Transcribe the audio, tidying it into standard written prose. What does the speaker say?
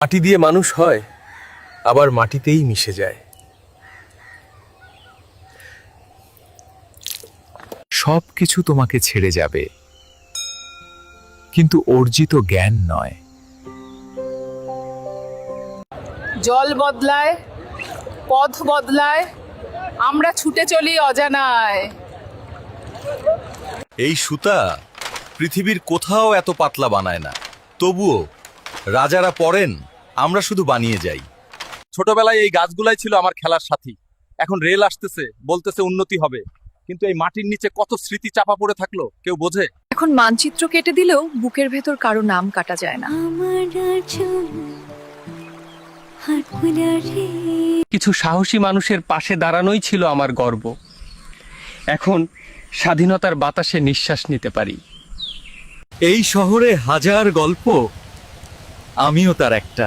মাটি দিয়ে মানুষ হয়, আবার মাটিতেই মিশে যায়। সব কিছু তোমাকে ছেড়ে যাবে, কিন্তু অর্জিত জ্ঞান নয়। জল বদলায়, পথ বদলায়, আমরা ছুটে চলি অজানায়। এই সুতা পৃথিবীর কোথাও এত পাতলা বানায় না, তবুও রাজারা পড়েন, আমরা শুধু বানিয়ে যাই। ছোটবেলায় এই গাছগুলাই ছিল আমার খেলার সাথী। এখন রেল আসতেছে, বলতেছে উন্নতি হবে, কিন্তু এই মাটির নিচে কত স্মৃতি চাপা পড়ে থাকলো কেউ বোঝে? এখন মানচিত্র কেটে দিলেও বুকের ভেতর কারো নাম কাটা যায় না। কিছু সাহসী মানুষের পাশে দাঁড়ানোই ছিল আমার গর্ব। এখন স্বাধীনতার বাতাসে নিঃশ্বাস নিতে পারি। এই শহরে হাজার গল্প, আমিও তার একটা।